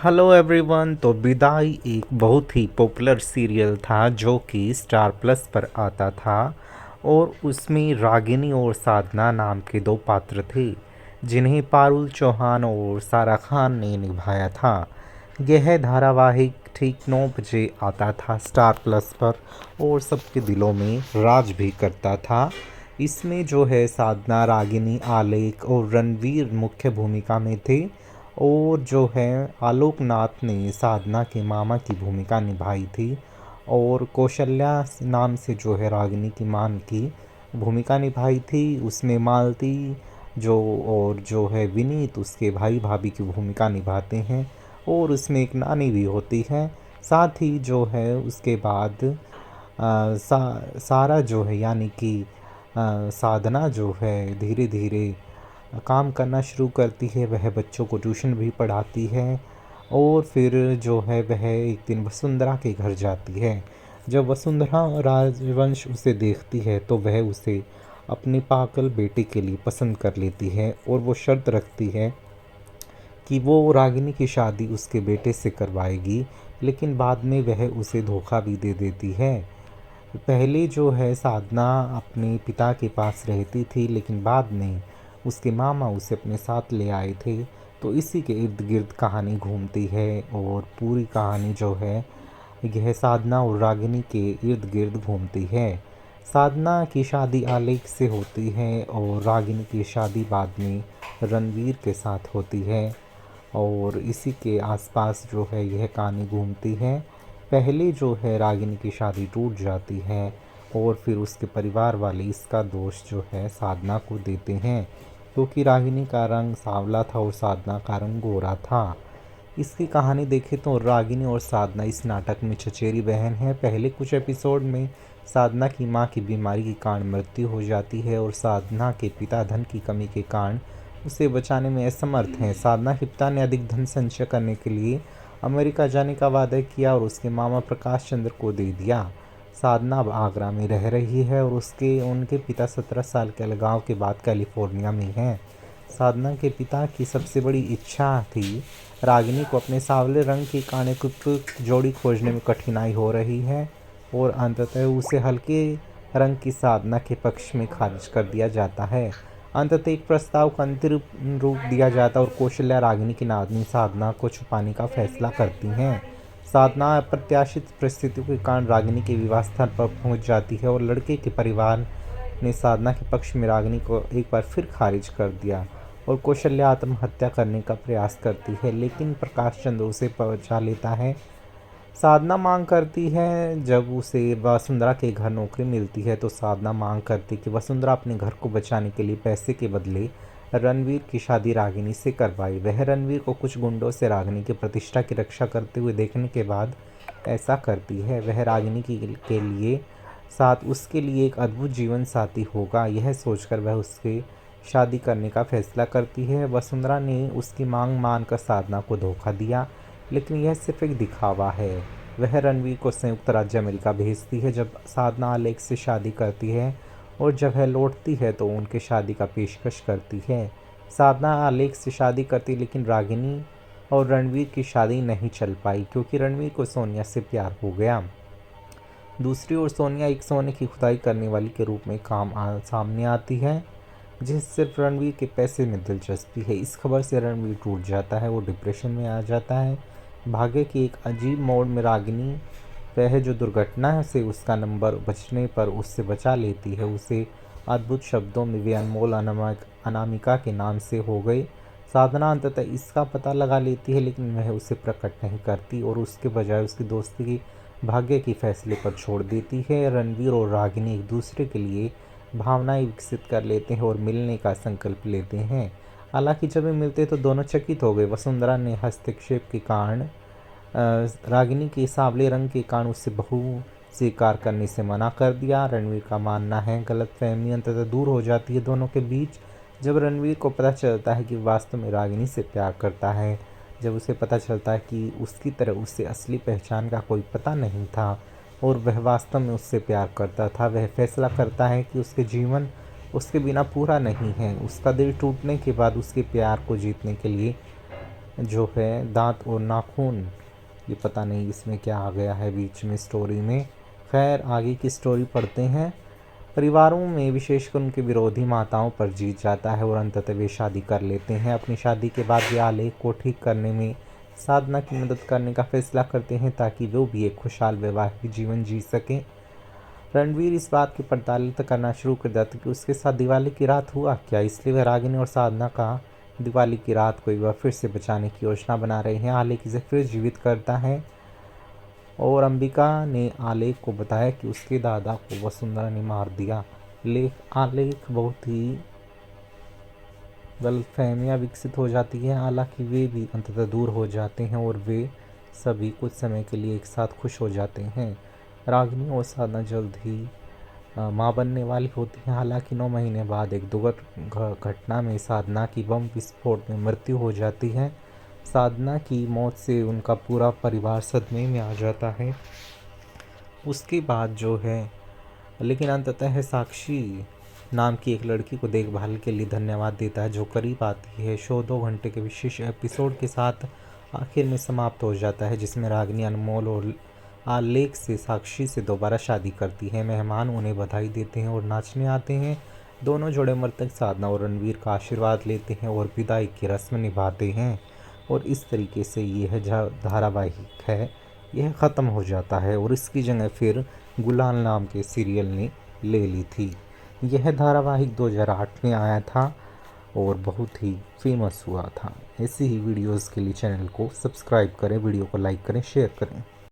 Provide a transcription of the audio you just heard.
Hello everyone. तो विदाई एक बहुत ही पॉपुलर सीरियल था जो कि स्टार प्लस पर आता था और उसमें रागिनी और साधना नाम के दो पात्र थे जिन्हें पारुल चौहान और सारा खान ने निभाया था। यह धारावाहिक ठीक 9 बजे आता था स्टार प्लस पर और सबके दिलों में राज भी करता था। इसमें जो है साधना, रागिनी, आलेख और रणवीर मुख्य भूमिका में थे और जो है आलोकनाथ ने साधना के मामा की भूमिका निभाई थी और कौशल्या नाम से जो है रागिनी की मां की भूमिका निभाई थी। उसमें मालती जो और जो है विनीत उसके भाई भाभी की भूमिका निभाते हैं और उसमें एक नानी भी होती है। साथ ही जो है उसके बाद सारा जो है यानी कि साधना जो है धीरे धीरे काम करना शुरू करती है। वह बच्चों को ट्यूशन भी पढ़ाती है और फिर जो है वह एक दिन वसुंधरा के घर जाती है। जब वसुंधरा राजवंश उसे देखती है तो वह उसे अपने पागल बेटे के लिए पसंद कर लेती है और वो शर्त रखती है कि वो रागिनी की शादी उसके बेटे से करवाएगी, लेकिन बाद में वह उसे धोखा भी दे देती है। पहले जो है साधना अपने पिता के पास रहती थी लेकिन बाद में उसके मामा उसे अपने साथ ले आए थे। तो इसी के इर्द गिर्द कहानी घूमती है और पूरी कहानी जो है यह साधना और रागिनी के इर्द गिर्द घूमती है। साधना की शादी आलेख से होती है और रागिनी की शादी बाद में रणवीर के साथ होती है और इसी के आसपास जो है यह कहानी घूमती है। पहले जो है रागिनी की शादी टूट जाती है और फिर उसके परिवार वाले इसका दोष जो है साधना को देते हैं क्योंकि रागिनी का रंग सांवला था और साधना का रंग गोरा था। इसकी कहानी देखें तो रागिनी और साधना इस नाटक में चचेरी बहन है। पहले कुछ एपिसोड में साधना की मां की बीमारी के कारण मृत्यु हो जाती है और साधना के पिता धन की कमी के कारण उसे बचाने में असमर्थ हैं। साधना के पिता ने अधिक धन संचय करने के लिए अमेरिका जाने का वादा किया और उसके मामा प्रकाश चंद्र को दे दिया। साधना अब आगरा में रह रही है और उनके पिता 17 साल के अलगाव के बाद कैलिफोर्निया में हैं। साधना के पिता की सबसे बड़ी इच्छा थी रागिनी को अपने सांवले रंग की कारण एक उपयुक्त जोड़ी खोजने में कठिनाई हो रही है और अंततः उसे हल्के रंग की साधना के पक्ष में खारिज कर दिया जाता है। अंततः एक प्रस्ताव को अंतिम रूप दिया जाता है और कौशल्या रागिनी की नातनी साधना को छुपाने का फैसला करती हैं। साधना अप्रत्याशित परिस्थितियों के कारण रागिनी के विवाह स्थल पर पहुंच जाती है और लड़के के परिवार ने साधना के पक्ष में रागिनी को एक बार फिर खारिज कर दिया और कौशल्या आत्महत्या करने का प्रयास करती है, लेकिन प्रकाश चंद्र उसे बचा लेता है। साधना मांग करती है जब उसे वसुंधरा के घर नौकरी मिलती है तो साधना मांग करती कि वसुंधरा अपने घर को बचाने के लिए पैसे के बदले रणवीर की शादी रागिनी से करवाई। वह रणवीर को कुछ गुंडों से रागिनी की प्रतिष्ठा की रक्षा करते हुए देखने के बाद ऐसा करती है। वह रागिनी के लिए साथ उसके लिए एक अद्भुत जीवन साथी होगा, यह सोचकर वह उसके शादी करने का फैसला करती है। वसुंधरा ने उसकी मांग मानकर साधना को धोखा दिया, लेकिन यह सिर्फ एक दिखावा है। वह रणवीर को संयुक्त राज्य अमेरिका भेजती है जब साधना आलेख से शादी करती है और जब वह लौटती है तो उनके शादी का पेशकश करती है। साधना आलेख से शादी करती लेकिन रागिनी और रणवीर की शादी नहीं चल पाई क्योंकि रणवीर को सोनिया से प्यार हो गया। दूसरी ओर सोनिया एक सोने की खुदाई करने वाली के रूप में सामने आती है जिसे सिर्फ रणवीर के पैसे में दिलचस्पी है। इस खबर से रणवीर टूट जाता है, वो डिप्रेशन में आ जाता है। भाग्य की एक अजीब मोड़ में रागिनी वह जो दुर्घटना से उसका नंबर बचने पर उससे बचा लेती है उसे अद्भुत शब्दों में वे अनमोल अनामिका के नाम से हो गई। साधना अंततः इसका पता लगा लेती है लेकिन वह उसे प्रकट नहीं करती और उसके बजाय उसकी दोस्ती की भाग्य के फैसले पर छोड़ देती है। रणवीर और रागिनी एक दूसरे के लिए भावनाएं विकसित कर लेते हैं और मिलने का संकल्प लेते हैं। हालांकि जब वे मिलते तो दोनों चकित हो गए। वसुंधरा ने हस्तक्षेप के कारण रागिनी के सांवले रंग के कारण उससे बहू स्वीकार करने से मना कर दिया। रणवीर का मानना है गलतफहमी अंततः दूर हो जाती है दोनों के बीच जब रणवीर को पता चलता है कि वास्तव में रागिनी से प्यार करता है। जब उसे पता चलता है कि उसकी तरह उससे असली पहचान का कोई पता नहीं था और वह वास्तव में उससे प्यार करता था, वह फैसला करता है कि उसके जीवन उसके बिना पूरा नहीं है। उसका दिल टूटने के बाद उसके प्यार को जीतने के लिए जो है दांत और नाखून, ये पता नहीं इसमें क्या आ गया है बीच में स्टोरी में। खैर आगे की स्टोरी पढ़ते हैं। परिवारों में विशेषकर उनके विरोधी माताओं पर जीत जाता है और अंततः वे शादी कर लेते हैं। अपनी शादी के बाद वे आलेख को ठीक करने में साधना की मदद करने का फैसला करते हैं ताकि वो भी एक खुशहाल वैवाहिक जीवन जी सकें। रणवीर इस बात की पड़ताल करना शुरू कर देता कि उसके साथ दिवाली की रात हुआ क्या, इसलिए वह रागिनी और साधना का दिवाली की रात को एक बार फिर से बचाने की योजना बना रहे हैं। आलेख इसे फिर जीवित करता है और अंबिका ने आलेख को बताया कि उसके दादा को वसुंधरा ने मार दिया। आलेख बहुत ही गलतफहमियां विकसित हो जाती है, हालांकि वे भी अंततः दूर हो जाते हैं और वे सभी कुछ समय के लिए एक साथ खुश हो जाते हैं। रागिनी और साधना जल्द ही माँ बनने वाली होती हैं। हालांकि 9 महीने बाद एक दुखद घटना में साधना की बम विस्फोट में मृत्यु हो जाती है। साधना की मौत से उनका पूरा परिवार सदमे में आ जाता है। उसके बाद जो है लेकिन अंततः साक्षी नाम की एक लड़की को देखभाल के लिए धन्यवाद देता है जो करीब आती है। शो 2 घंटे के विशेष एपिसोड के साथ आखिर में समाप्त हो जाता है, जिसमें रागिनी अनमोल और आलेख से साक्षी से दोबारा शादी करती है। मेहमान उन्हें बधाई देते हैं और नाचने आते हैं। दोनों जोड़े मृतक साधना और रणवीर का आशीर्वाद लेते हैं और विदाई की रस्म निभाते हैं। और इस तरीके से यह धारावाहिक है यह ख़त्म हो जाता है और इसकी जगह फिर गुलाल नाम के सीरियल ने ले ली थी। यह धारावाहिक 2008 में आया था और बहुत ही फेमस हुआ था। ऐसी ही वीडियोस के लिए चैनल को सब्सक्राइब करें, वीडियो को लाइक करें, शेयर करें।